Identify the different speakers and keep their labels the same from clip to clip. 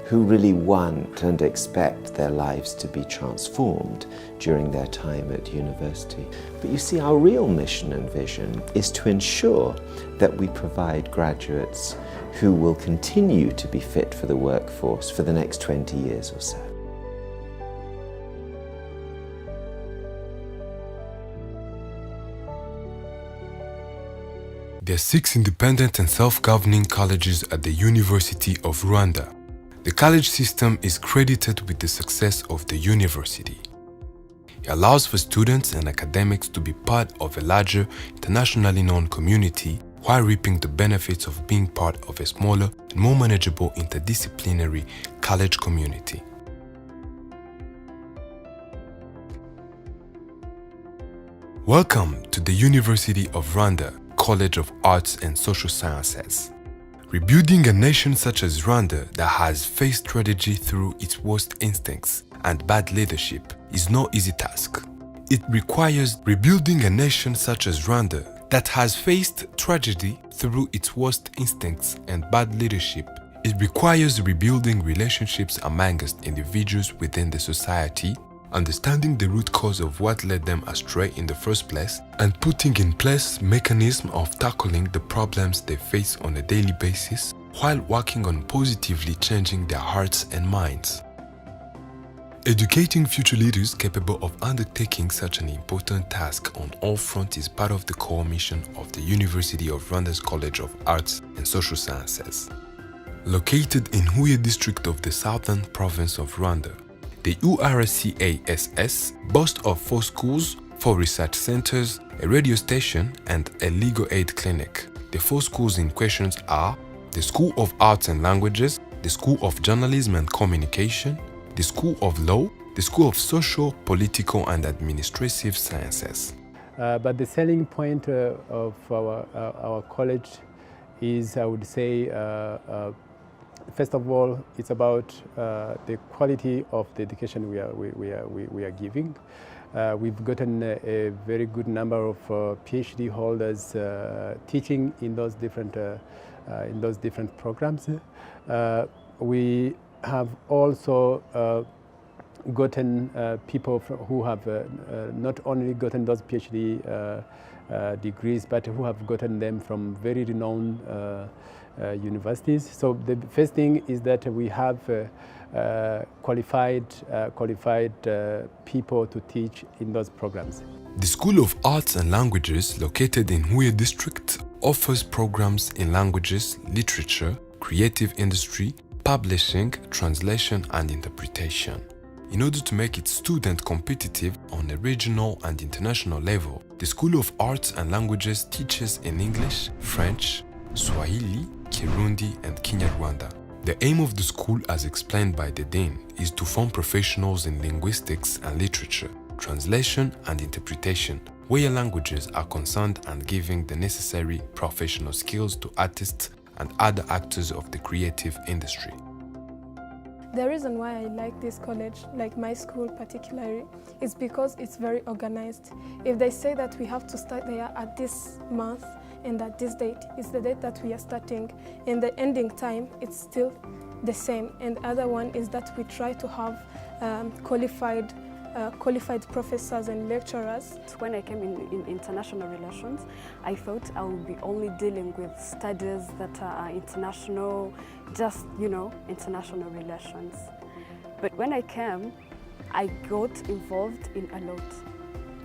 Speaker 1: who really want and expect their lives to be transformed during their time at university. But you see, our real mission and vision is to ensure that we provide graduates who will continue to be fit for the workforce for the next 20 years or so.
Speaker 2: There are 6 independent and self-governing colleges at the University of Rwanda. The college system is credited with the success of the university. It allows for students and academics to be part of a larger, internationally known community while reaping the benefits of being part of a smaller and more manageable interdisciplinary college community. Welcome to the University of Rwanda College of Arts and Social Sciences. Rebuilding a nation such as Rwanda that has faced tragedy through its worst instincts and bad leadership is no easy task. It requires rebuilding a nation such as Rwanda that has faced tragedy through its worst instincts and bad leadership. It requires rebuilding relationships amongst individuals within the society, understanding the root cause of what led them astray in the first place, and putting in place mechanisms of tackling the problems they face on a daily basis while working on positively changing their hearts and minds. Educating future leaders capable of undertaking such an important task on all fronts is part of the core mission of the University of Rwanda's College of Arts and Social Sciences. Located in Huye district of the southern province of Rwanda, the URCASS boasts of 4 schools, 4 research centers, a radio station, and a legal aid clinic. The 4 schools in question are the School of Arts and Languages, the School of Journalism and Communication, the School of Law, the School of Social, Political, and Administrative Sciences.
Speaker 3: But the selling point of our college is, I would say, first of all, it's about the quality of the education we are giving. We've gotten a very good number of PhD holders teaching in those different programs. We have also gotten people who have not only gotten those PhD degrees, but who have gotten them from very renowned universities. So the first thing is that we have qualified people to teach in those programs.
Speaker 2: The School of Arts and Languages, located in Huye district, offers programs in languages, literature, creative industry, publishing, translation, and interpretation. In order to make its students competitive on a regional and international level, the School of Arts and Languages teaches in English, French, Swahili, Kirundi, and Kinyarwanda. The aim of the school, as explained by the Dean, is to form professionals in linguistics and literature, translation and interpretation, where languages are concerned, and giving the necessary professional skills to artists and other actors of the creative industry.
Speaker 4: The reason why I like this college, like my school particularly, is because it's very organized. If they say that we have to start there at this month and at this date, it's the date that we are starting, and the ending time, it's still the same. And the other one is that we try to have qualified professors and lecturers.
Speaker 5: When I came in international relations, I thought I would be only dealing with studies that are international, just, international relations. But when I came, I got involved in a lot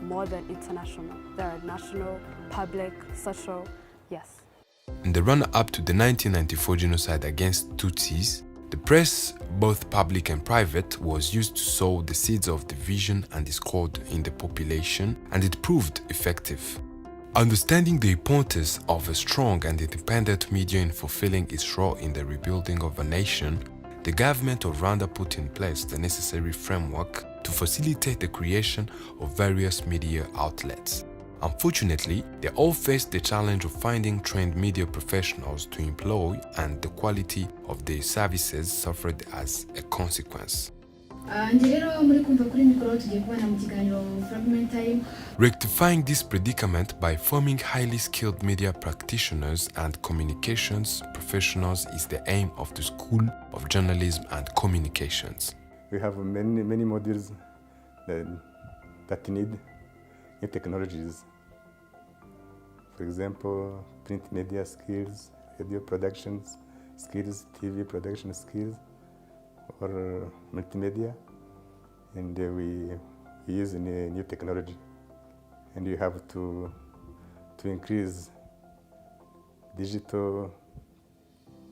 Speaker 5: more than international. There are national, public, social, yes.
Speaker 2: In the run-up to the 1994 genocide against Tutsis, the press, both public and private, was used to sow the seeds of division and discord in the population, and it proved effective. Understanding the importance of a strong and independent media in fulfilling its role in the rebuilding of a nation, the government of Rwanda put in place the necessary framework to facilitate the creation of various media outlets. Unfortunately, they all faced the challenge of finding trained media professionals to employ, and the quality of their services suffered as a consequence. Rectifying this predicament by forming highly skilled media practitioners and communications professionals is the aim of the School of Journalism and Communications.
Speaker 6: We have many modules that need new technologies. For example, print media skills, radio production skills, TV production skills, or multimedia. And we use new technology. And you have to increase digital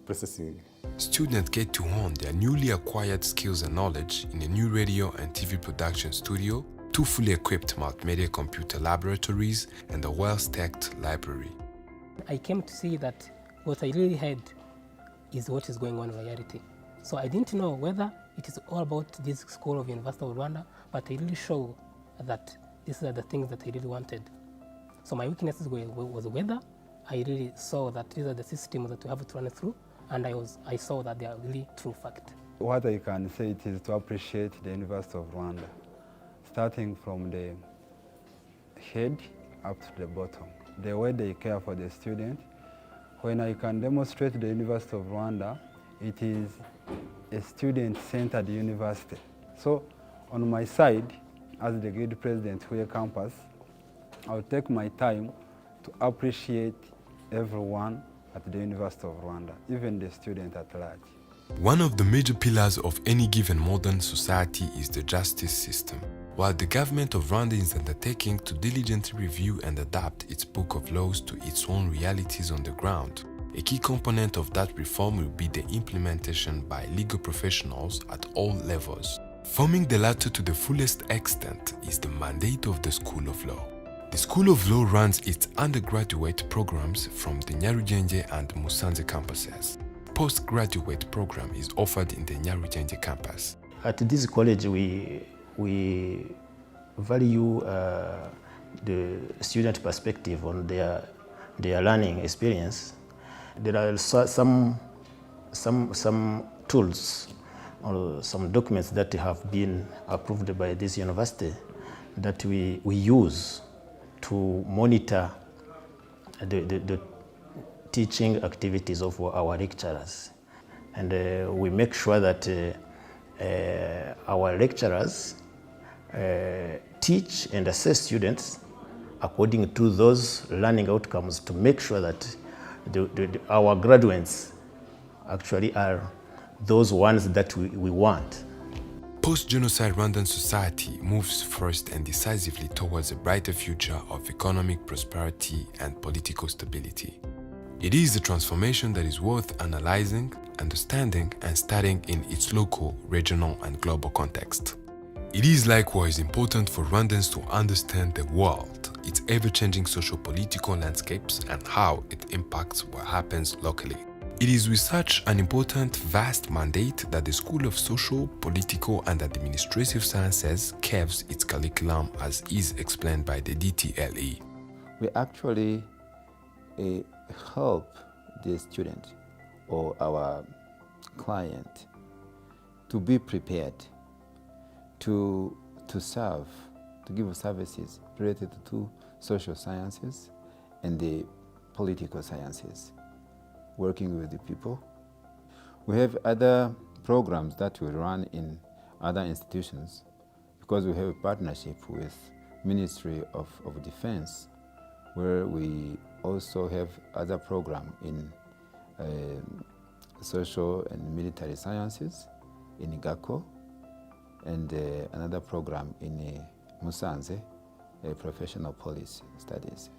Speaker 6: processing.
Speaker 2: Students get to hone their newly acquired skills and knowledge in a new radio and TV production studio, 2 fully equipped multimedia computer laboratories, and a well-stacked library.
Speaker 7: I came to see that what I really had is what is going on in reality. So I didn't know whether it is all about this School of University of Rwanda, but I really show that these are the things that I really wanted. So my weaknesses was whether I really saw that these are the systems that we have to run through, and I saw that they are really true fact.
Speaker 8: What I can say it is to appreciate the University of Rwanda, starting from the head up to the bottom. The way they care for the student. When I can demonstrate the University of Rwanda, it is a student-centered university. So on my side, as the guild president here campus, I'll take my time to appreciate everyone at the University of Rwanda, even the student at large.
Speaker 2: One of the major pillars of any given modern society is the justice system. While the government of Rwanda is undertaking to diligently review and adapt its book of laws to its own realities on the ground, a key component of that reform will be the implementation by legal professionals at all levels. Forming the latter to the fullest extent is the mandate of the School of Law. The School of Law runs its undergraduate programs from the Nyarugenge and Musanze campuses. Postgraduate program is offered in the Nyarugenge campus.
Speaker 9: At this college, we value the student perspective on their learning experience. There are some tools or some documents that have been approved by this university that we use to monitor the teaching activities of our lecturers. And we make sure that our lecturers teach and assess students according to those learning outcomes to make sure that our graduates actually are those ones that we want.
Speaker 2: Post-genocide Rwandan society moves first and decisively towards a brighter future of economic prosperity and political stability. It is a transformation that is worth analyzing, understanding, and studying in its local, regional, and global context. It is likewise important for Rwandans to understand the world, its ever-changing socio-political landscapes, and how it impacts what happens locally. It is with such an important, vast mandate that the School of Social, Political, and Administrative Sciences carves its curriculum as is explained by the DTLE.
Speaker 10: We actually help the student or our client to be prepared to serve, to give services related to social sciences and the political sciences, working with the people. We have other programs that we run in other institutions because we have a partnership with Ministry of Defense, where we also have other program in social and military sciences in GACO, and another program in Musanze, professional police studies.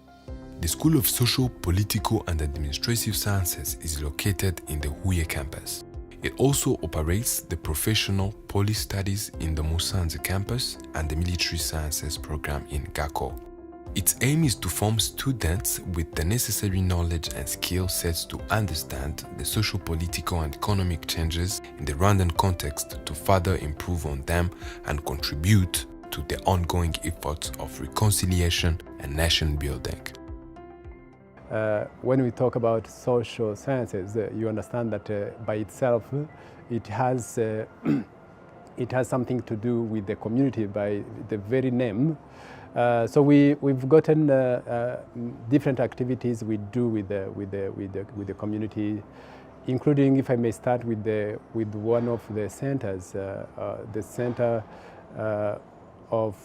Speaker 2: The School of Social, Political, and Administrative Sciences is located in the Huye campus. It also operates the Professional Police Studies in the Musanze campus and the Military Sciences program in GACO. Its aim is to form students with the necessary knowledge and skill sets to understand the social, political, and economic changes in the Rwandan context to further improve on them and contribute to the ongoing efforts of reconciliation and nation building.
Speaker 3: When we talk about social sciences, you understand that by itself, it has it has something to do with the community by the very name. So we've gotten different activities we do with the community, including, if I may start with one of the centers, the Center of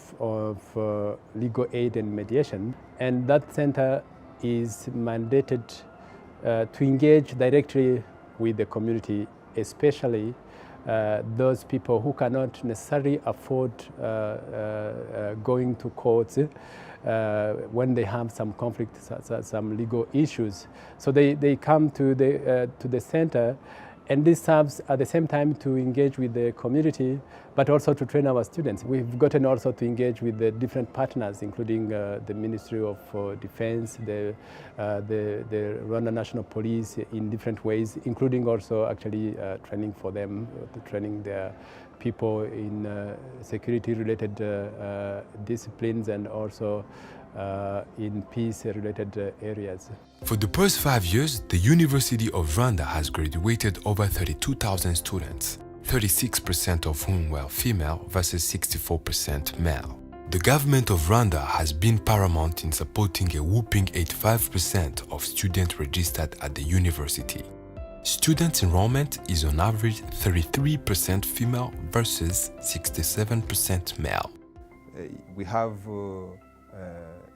Speaker 3: Legal Aid and Mediation, and that center is mandated to engage directly with the community, especially those people who cannot necessarily afford going to courts when they have some conflict, some legal issues. So they come to the center, and this serves at the same time to engage with the community, but also to train our students. We've gotten also to engage with the different partners, including the Ministry of Defense, the Rwanda National Police in different ways, including also actually training for them, training their people in security-related disciplines and also in peace-related areas.
Speaker 2: For the past 5 years, the University of Rwanda has graduated over 32,000 students, 36% of whom were female versus 64% male. The government of Rwanda has been paramount in supporting a whopping 85% of students registered at the university. Student enrollment is on average 33% female versus 67% male.
Speaker 8: We have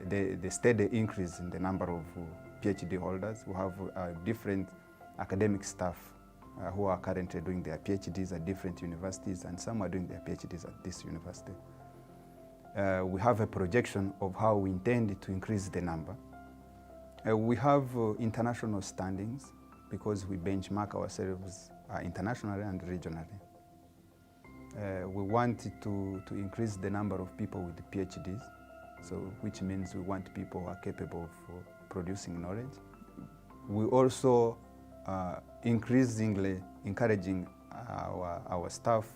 Speaker 8: the steady increase in the number of PhD holders. We have different academic staff who are currently doing their PhDs at different universities, and some are doing their PhDs at this university. We have a projection of how we intend to increase the number. We have international standings because we benchmark ourselves internationally and regionally. We want to increase the number of people with PhDs, so which means we want people who are capable of producing knowledge. We also increasingly encouraging our staff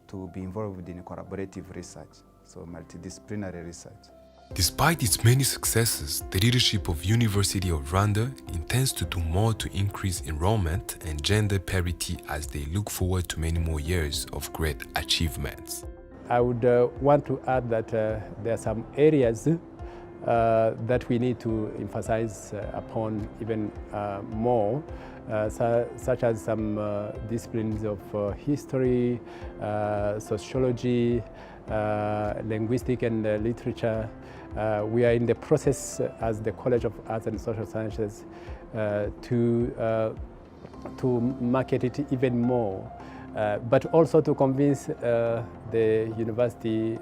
Speaker 8: to be involved in collaborative research, so multidisciplinary research.
Speaker 2: Despite its many successes, the leadership of University of Rwanda intends to do more to increase enrollment and gender parity as they look forward to many more years of great achievements.
Speaker 3: I would want to add that there are some areas that we need to emphasize upon even more, such as some disciplines of history, sociology, linguistics and literature. We are in the process as the College of Arts and Social Sciences to market it even more, but also to convince the university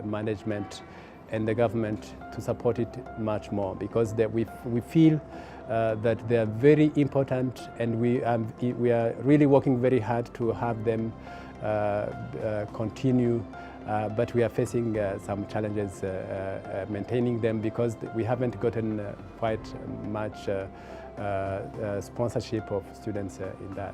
Speaker 3: management and the government to support it much more, because we feel that they are very important, and we are really working very hard to have them continue, but we are facing some challenges maintaining them because we haven't gotten quite much sponsorship of students in that.